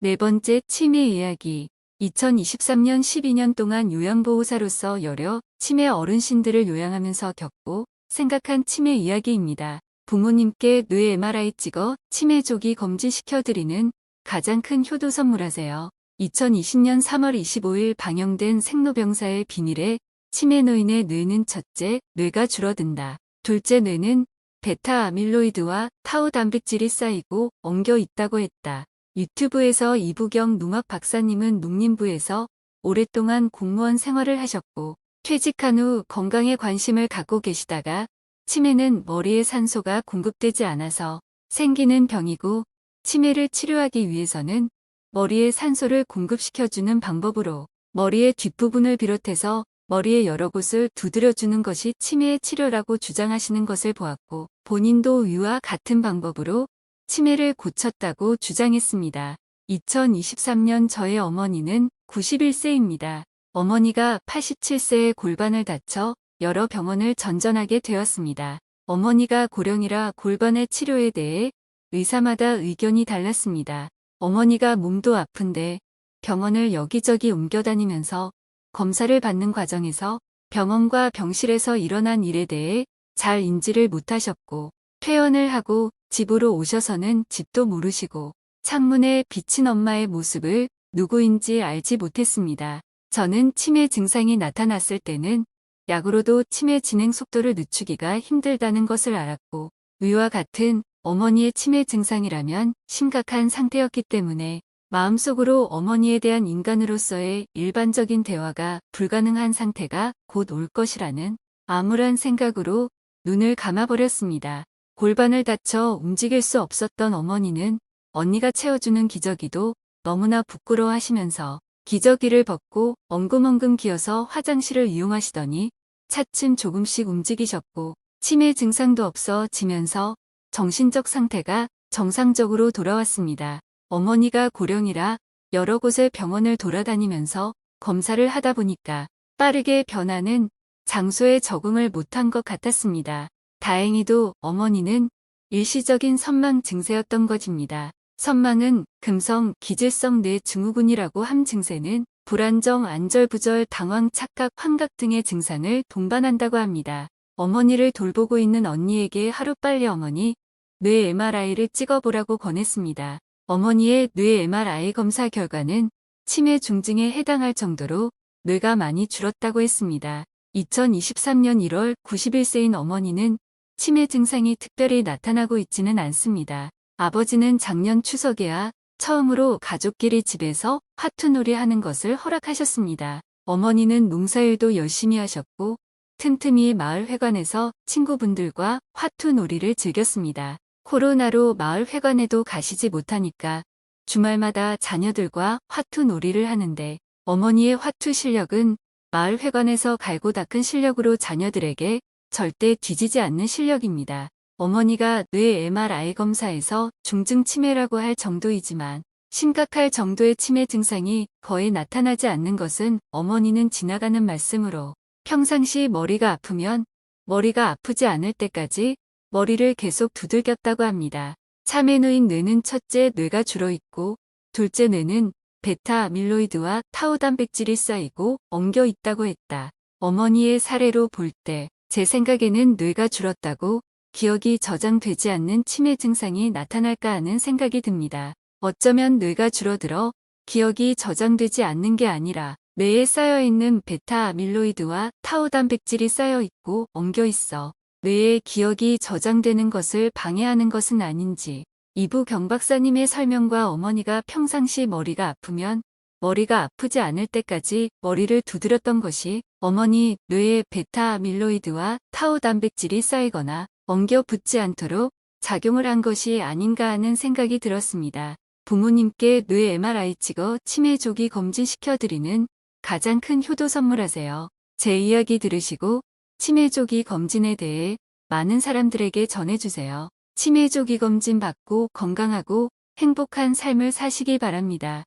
네 번째 치매 이야기. 2023년 12년 동안 요양보호사로서 여러 치매 어르신들을 요양하면서 겪고 생각한 치매 이야기입니다. 부모님께 뇌 MRI 찍어 치매 조기 검진시켜드리는 가장 큰 효도 선물하세요. 2020년 3월 25일 방영된 생로병사의 비밀에 치매 노인의 뇌는 첫째, 뇌가 줄어든다. 둘째, 뇌는 베타 아밀로이드와 타우 단백질이 쌓이고 엉겨 있다고 했다. 유튜브에서 이부경 농학 박사님은 농림부에서 오랫동안 공무원 생활을 하셨고 퇴직한 후 건강에 관심을 갖고 계시다가 치매는 머리에 산소가 공급되지 않아서 생기는 병이고 치매를 치료하기 위해서는 머리에 산소를 공급시켜주는 방법으로 머리의 뒷부분을 비롯해서 머리의 여러 곳을 두드려주는 것이 치매의 치료라고 주장하시는 것을 보았고 본인도 위와 같은 방법으로 치매를 고쳤다고 주장했습니다. 2023년 저의 어머니는 91세입니다. 어머니가 87세에 골반을 다쳐 여러 병원을 전전하게 되었습니다. 어머니가 고령이라 골반의 치료에 대해 의사마다 의견이 달랐습니다. 어머니가 몸도 아픈데 병원을 여기저기 옮겨다니면서 검사를 받는 과정에서 병원과 병실에서 일어난 일에 대해 잘 인지를 못하셨고 퇴원을 하고 집으로 오셔서는 집도 모르시고 창문에 비친 엄마의 모습을 누구인지 알지 못했습니다. 저는 치매 증상이 나타났을 때는 약으로도 치매 진행 속도를 늦추기가 힘들다는 것을 알았고 위와 같은 어머니의 치매 증상이라면 심각한 상태였기 때문에 마음속으로 어머니에 대한 인간으로서의 일반적인 대화가 불가능한 상태가 곧 올 것이라는 암울한 생각으로 눈을 감아버렸습니다. 골반을 다쳐 움직일 수 없었던 어머니는 언니가 채워주는 기저귀도 너무나 부끄러워하시면서 기저귀를 벗고 엉금엉금 기어서 화장실을 이용하시더니 차츰 조금씩 움직이셨고 치매 증상도 없어지면서 정신적 상태가 정상적으로 돌아왔습니다. 어머니가 고령이라 여러 곳의 병원을 돌아다니면서 검사를 하다 보니까 빠르게 변하는 장소에 적응을 못한 것 같았습니다. 다행히도 어머니는 일시적인 선망 증세였던 것입니다. 선망은 금성 기질성 뇌 증후군이라고 함 증세는 불안정, 안절부절, 당황, 착각, 환각 등의 증상을 동반한다고 합니다. 어머니를 돌보고 있는 언니에게 하루빨리 어머니 뇌 MRI를 찍어보라고 권했습니다. 어머니의 뇌 MRI 검사 결과는 치매 중증에 해당할 정도로 뇌가 많이 줄었다고 했습니다. 2023년 1월 91세인 어머니는 치매 증상이 특별히 나타나고 있지는 않습니다. 아버지는 작년 추석에야 처음으로 가족끼리 집에서 화투놀이 하는 것을 허락하셨습니다. 어머니는 농사일도 열심히 하셨고 틈틈이 마을회관에서 친구분들과 화투놀이를 즐겼습니다. 코로나로 마을회관에도 가시지 못하니까 주말마다 자녀들과 화투놀이를 하는데 어머니의 화투 실력은 마을회관에서 갈고 닦은 실력으로 자녀들에게 절대 뒤지지 않는 실력입니다. 어머니가 뇌 MRI 검사에서 중증 치매라고 할 정도이지만 심각할 정도의 치매 증상이 거의 나타나지 않는 것은 어머니는 지나가는 말씀으로 평상시 머리가 아프면 머리가 아프지 않을 때까지 머리를 계속 두들겼다고 합니다. 치매 노인 뇌는 첫째, 뇌가 줄어있고 둘째, 뇌는 베타 아밀로이드와 타우 단백질이 쌓이고 엉겨 있다고 했다. 어머니의 사례로 볼 때 제 생각에는 뇌가 줄었다고 기억이 저장되지 않는 치매 증상이 나타날까 하는 생각이 듭니다. 어쩌면 뇌가 줄어들어 기억이 저장되지 않는 게 아니라 뇌에 쌓여있는 베타 아밀로이드와 타우 단백질이 쌓여있고 엉겨 있어 뇌에 기억이 저장되는 것을 방해하는 것은 아닌지 이부경 박사님의 설명과 어머니가 평상시 머리가 아프면 머리가 아프지 않을 때까지 머리를 두드렸던 것이 어머니 뇌에 베타 아밀로이드와 타우 단백질이 쌓이거나 엉겨 붙지 않도록 작용을 한 것이 아닌가 하는 생각이 들었습니다. 부모님께 뇌 MRI 찍어 치매 조기 검진시켜드리는 가장 큰 효도 선물하세요. 제 이야기 들으시고 치매 조기 검진에 대해 많은 사람들에게 전해주세요. 치매 조기 검진 받고 건강하고 행복한 삶을 사시기 바랍니다.